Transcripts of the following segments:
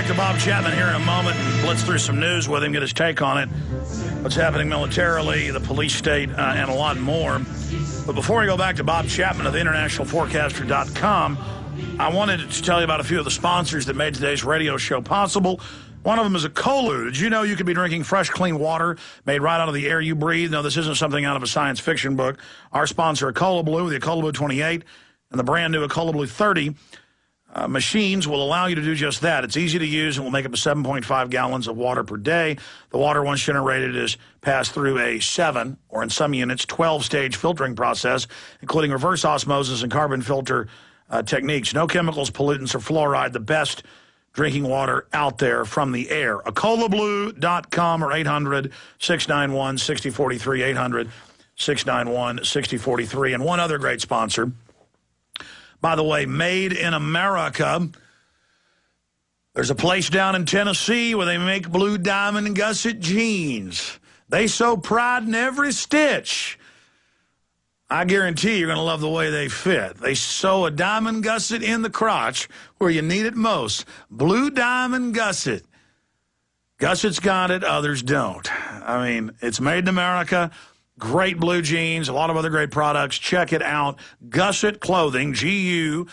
back to Bob Chapman here in a moment and blitz through some news with him, get his take on it, what's happening militarily, the police state, and a lot more. But before we go back to Bob Chapman of the internationalforecaster.com, I wanted to tell you about a few of the sponsors that made today's radio show possible. One of them is Ecolu. Did you know you could be drinking fresh, clean water made right out of the air you breathe? No, this isn't something out of a science fiction book. Our sponsor, Ecolu Blue, the Ecolu Blue 28, and the brand new Ecolu Blue 30 machines will allow you to do just that. It's easy to use and will make up to 7.5 gallons of water per day. The water, once generated, is passed through a 7, or in some units, 12-stage filtering process, including reverse osmosis and carbon filter techniques. No chemicals, pollutants, or fluoride. The best drinking water out there from the air. EcoloBlue.com or 800-691-6043, 800-691-6043. And one other great sponsor, by the way, Made in America. There's a place down in Tennessee where they make blue diamond gusset jeans. They sew pride in every stitch. I guarantee you're going to love the way they fit. They sew a diamond gusset in the crotch where you need it most. Blue diamond gusset. Gusset's got it, others don't. I mean, it's made in America. Great blue jeans, a lot of other great products. Check it out. Gusset Clothing, Gusset,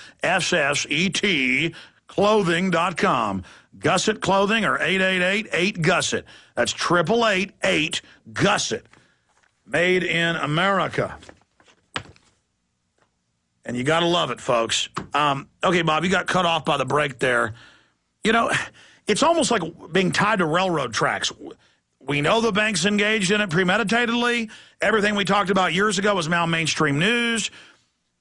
clothing.com. Gusset Clothing or 888-8-GUSSET. That's 888-8-GUSSET. Made in America. And you got to love it, folks. Okay, Bob, you got cut off by the break there. You know, it's almost like being tied to railroad tracks. We know the bank's engaged in it premeditatedly. Everything we talked about years ago was now mainstream news,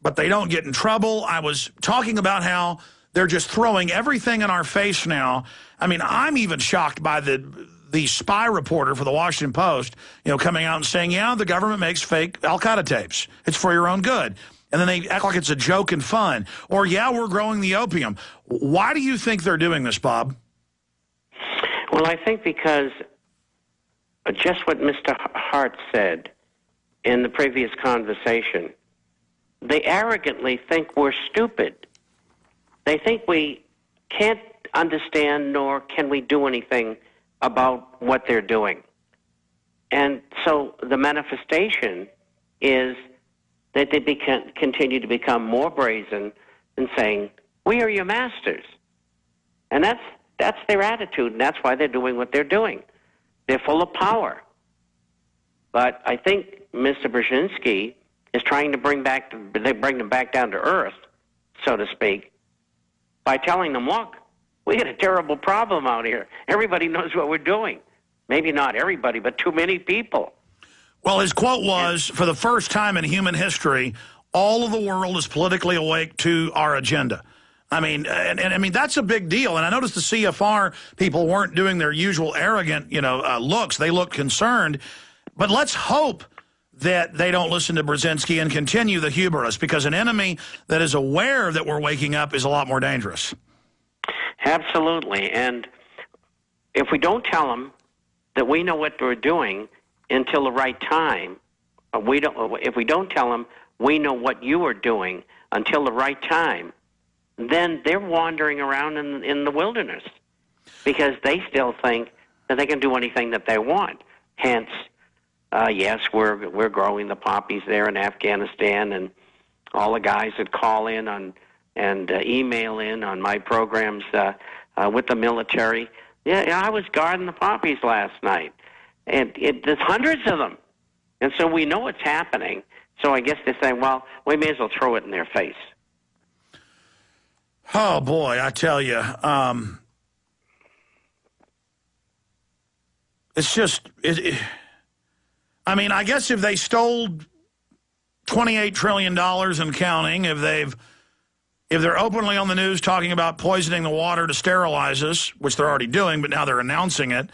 but they don't get in trouble. I was talking about how they're just throwing everything in our face now. I mean, I'm even shocked by the spy reporter for the Washington Post, you know, coming out and saying, yeah, the government makes fake Al-Qaeda tapes. It's for your own good. And then they act like it's a joke and fun. Or, yeah, we're growing the opium. Why do you think they're doing this, Bob? Well, I think because just what Mr. Hart said in the previous conversation, they arrogantly think we're stupid. They think we can't understand nor can we do anything about what they're doing. And so the manifestation is that they continue to become more brazen and saying, we are your masters. And that's their attitude, and that's why they're doing what they're doing. They're full of power. But I think Mr. Brzezinski is trying to bring them back down to earth, so to speak, by telling them, look, we got a terrible problem out here. Everybody knows what we're doing. Maybe not everybody, but too many people. Well, his quote was, for the first time in human history, all of the world is politically awake to our agenda. I mean, and I mean, that's a big deal. And I noticed the CFR people weren't doing their usual arrogant, looks. They looked concerned. But let's hope that they don't listen to Brzezinski and continue the hubris, because an enemy that is aware that we're waking up is a lot more dangerous. Absolutely. And if we don't tell them that we know what we're doing until the right time, if we don't tell them we know what you are doing until the right time, then they're wandering around in the wilderness because they still think that they can do anything that they want. Hence, yes, we're growing the poppies there in Afghanistan, and all the guys that call in and email in on my programs with the military. Yeah, I was guarding the poppies last night. And there's hundreds of them. And so we know what's happening. So I guess they're saying, well, we may as well throw it in their face. Oh, boy, I tell you. It's just, I mean, I guess if they stole $28 trillion and counting, if they're openly on the news talking about poisoning the water to sterilize us, which they're already doing, but now they're announcing it,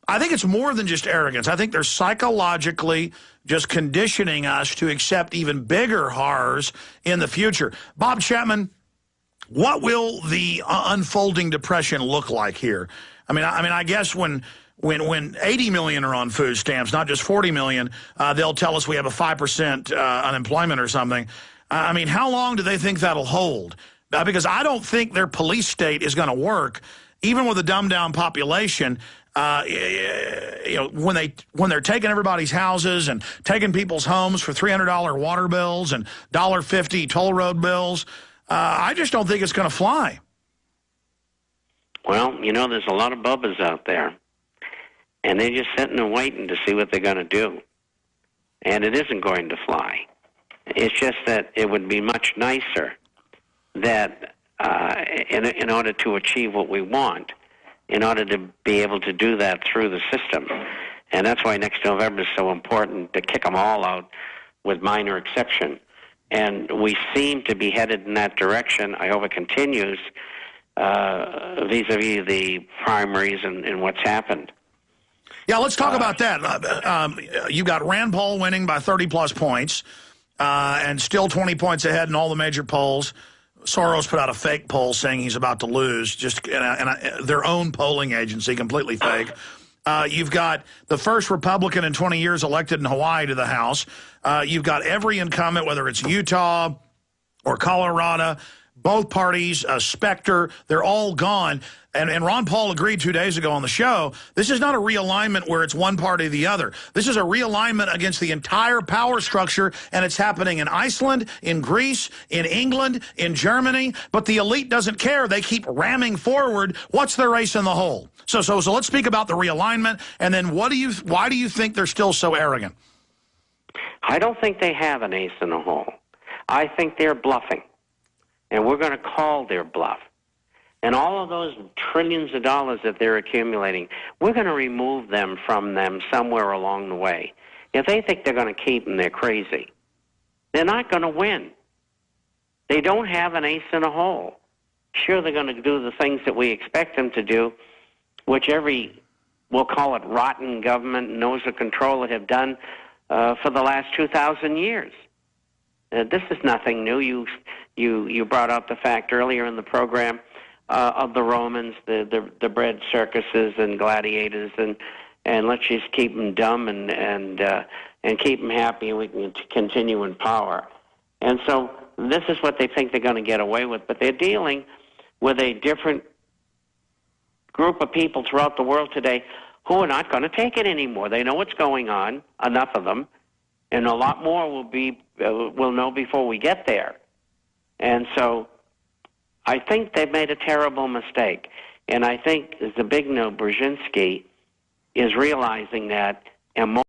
I think it's more than just arrogance. I think they're psychologically just conditioning us to accept even bigger horrors in the future. Bob Chapman, what will the unfolding depression look like here? I mean, I guess when 80 million are on food stamps, not just 40 million, they'll tell us we have a 5% unemployment or something. I mean, how long do they think that'll hold? because I don't think their police state is going to work, even with a dumbed-down population. When they're taking everybody's houses and taking people's homes for $300 water bills and $1.50 toll road bills, I just don't think it's going to fly. Well, there's a lot of bubbas out there, and they're just sitting and waiting to see what they're going to do. And it isn't going to fly. It's just that it would be much nicer that in order to achieve what we want, in order to be able to do that through the system. And that's why next November is so important, to kick them all out with minor exception. And we seem to be headed in that direction. I hope it continues vis-a-vis the primaries and what's happened. Yeah, let's talk about that. You got Rand Paul winning by 30-plus points and still 20 points ahead in all the major polls. Soros put out a fake poll saying he's about to lose, just their own polling agency, completely fake. You've got the first Republican in 20 years elected in Hawaii to the House. You've got every incumbent, whether it's Utah or Colorado, both parties, Specter, they're all gone. And Ron Paul agreed 2 days ago on the show, this is not a realignment where it's one party or the other. This is a realignment against the entire power structure, and it's happening in Iceland, in Greece, in England, in Germany. But the elite doesn't care. They keep ramming forward. What's their race in the hole? So let's speak about the realignment, and then why do you think they're still so arrogant? I don't think they have an ace in the hole. I think they're bluffing, and we're going to call their bluff. And all of those trillions of dollars that they're accumulating, we're going to remove them from them somewhere along the way. If they think they're going to keep them, they're crazy. They're not going to win. They don't have an ace in a hole. Sure, they're going to do the things that we expect them to do, which every, we'll call it rotten government, nose of control have done for the last 2,000 years. This is nothing new. You brought up the fact earlier in the program of the Romans, the bred circuses and gladiators, and let's just keep them dumb and keep them happy, and we can continue in power. And so this is what they think they're going to get away with, but they're dealing with a different group of people throughout the world today who are not going to take it anymore. They know what's going on, enough of them, and a lot more will know before we get there. And so I think they've made a terrible mistake. And I think Zbigniew Brzezinski is realizing that, and